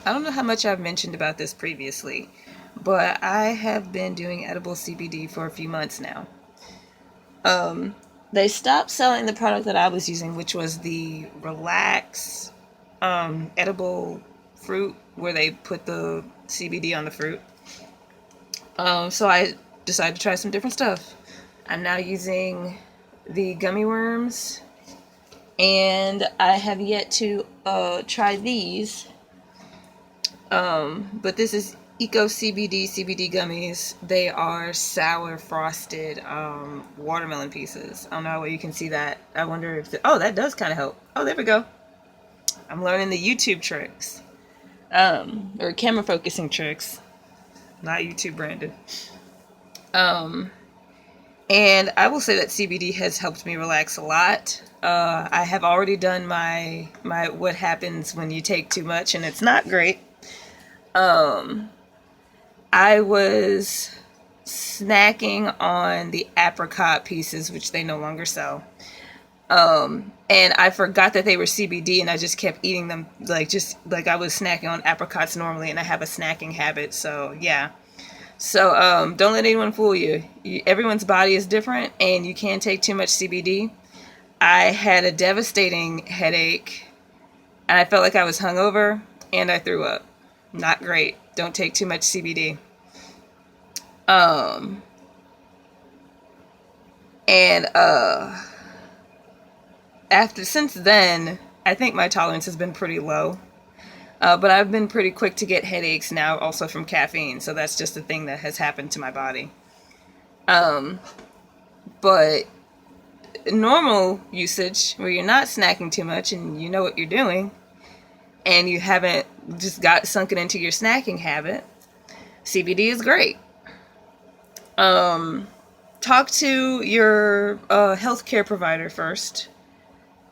I don't know how much I've mentioned about this previously, but I have been doing edible CBD for a few months now. They stopped selling the product that I was using, which was the Relax edible fruit, where they put the CBD on the fruit. So I decided to try some different stuff. I'm now using the gummy worms, and I have yet to try these. But this is Eco CBD gummies. They are sour frosted watermelon pieces. I don't know where you can see that. I wonder if oh, that does kind of help. Oh, there we go. I'm learning the YouTube tricks, or camera focusing tricks, not YouTube branded. And I will say that CBD has helped me relax a lot. I have already done my what happens when you take too much, and it's not great. I was snacking on the apricot pieces, which they no longer sell. And I forgot that they were CBD, and I just kept eating them just like I was snacking on apricots normally, and I have a snacking habit, so yeah. So don't let anyone fool you. Everyone's body is different, and you can't take too much CBD. I had a devastating headache, and I felt like I was hungover, and I threw up. Not great. Don't take too much CBD. And since then, I think my tolerance has been pretty low. But I've been pretty quick to get headaches now, also from caffeine. So that's just a thing that has happened to my body. But normal usage, where you're not snacking too much and you know what you're doing, and you haven't just got sunken into your snacking habit, CBD is great. Talk to your healthcare provider first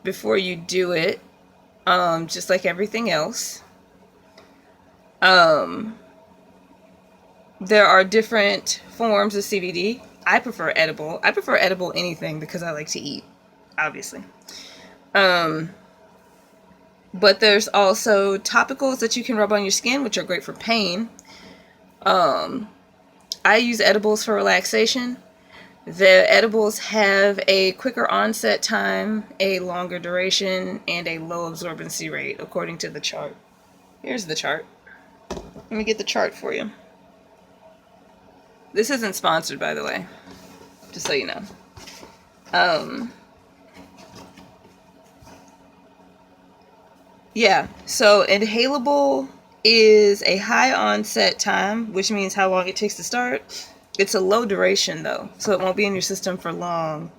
before you do it, just like everything else. There are different forms of CBD. I prefer edible. I prefer edible anything because I like to eat, obviously. But there's also topicals that you can rub on your skin, which are great for pain. I use edibles for relaxation. The edibles have a quicker onset time, a longer duration, and a low absorbency rate, according to the chart. Here's the chart. Let me get the chart for you. This isn't sponsored, by the way, just so you know. Yeah, so inhalable is a high onset time, which means how long it takes to start. It's a low duration, though, so it won't be in your system for long.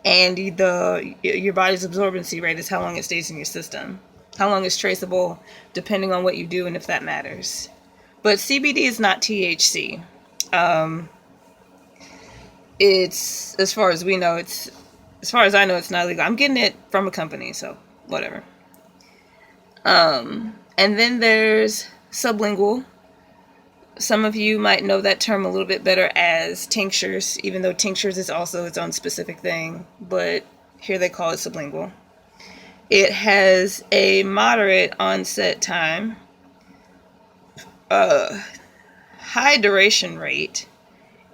And your body's absorbency rate is how long it stays in your system. How long is traceable, depending on what you do and if that matters. But CBD is not THC. It's, as far as I know, it's not legal. I'm getting it from a company, so whatever. And then there's sublingual. Some of you might know that term a little bit better as tinctures, even though tinctures is also its own specific thing, but here they call it sublingual. It has a moderate onset time, high duration rate,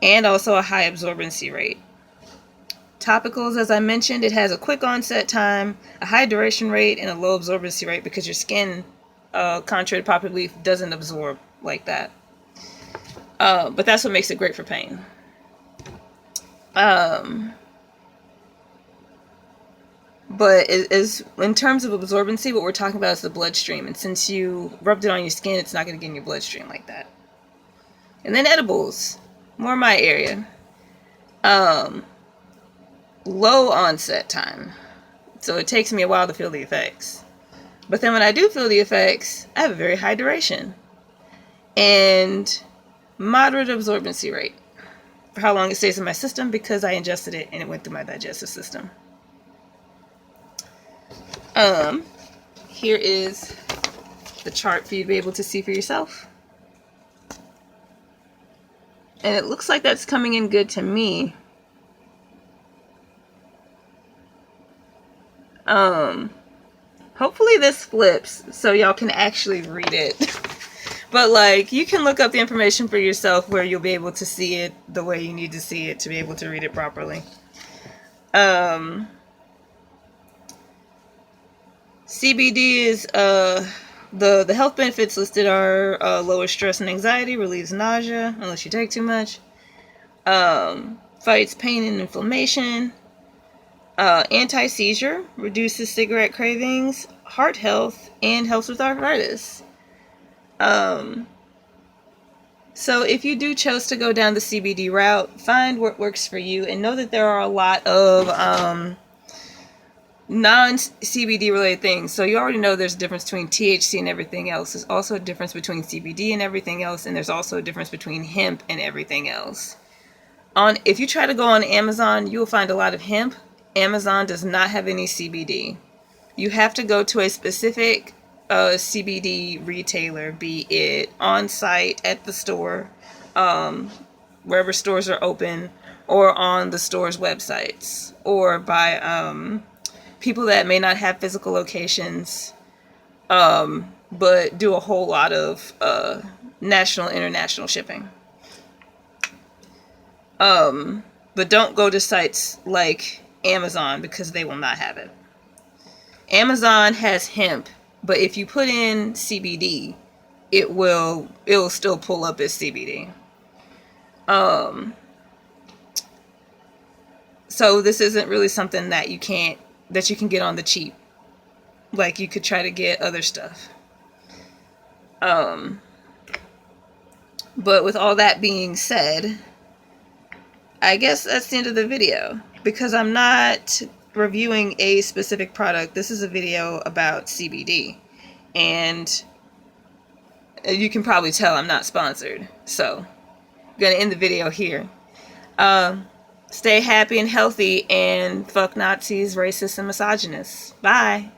and also a high absorbency rate. Topicals, as I mentioned, it has a quick onset time, a high duration rate, and a low absorbency rate because your skin, contrary to popular belief, doesn't absorb like that. But that's what makes it great for pain. But in terms of absorbency, what we're talking about is the bloodstream. And since you rubbed it on your skin, it's not going to get in your bloodstream like that. And then edibles, more my area. Low onset time. So it takes me a while to feel the effects. But then when I do feel the effects, I have a very high duration. And moderate absorbency rate for how long it stays in my system because I ingested it and it went through my digestive system. Here is the chart for you to be able to see for yourself. And it looks like that's coming in good to me. Hopefully this flips so y'all can actually read it. But like, you can look up the information for yourself where you'll be able to see it the way you need to see it to be able to read it properly. CBD is the health benefits listed are lower stress and anxiety, relieves nausea unless you take too much, fights pain and inflammation, anti-seizure, reduces cigarette cravings, heart health, and helps with arthritis. So if you do choose to go down the CBD route, find what works for you, and know that there are a lot of non-CBD related things. So you already know there's a difference between THC and everything else. There's also a difference between CBD and everything else, and there's also a difference between hemp and everything else. If you try to go on Amazon, you will find a lot of hemp. Amazon does not have any CBD. You have to go to a specific CBD retailer, be it on site at the store, wherever stores are open, or on the store's websites, or by people that may not have physical locations, but do a whole lot of national, international shipping. But don't go to sites like Amazon because they will not have it. Amazon has hemp, but if you put in CBD, it will still pull up as CBD. So this isn't really something that you can get on the cheap, like you could try to get other stuff. But with all that being said, I guess that's the end of the video, because I'm not reviewing a specific product. This is a video about CBD, and you can probably tell I'm not sponsored, so I'm gonna end the video here. Stay happy and healthy, and fuck Nazis, racists, and misogynists. Bye.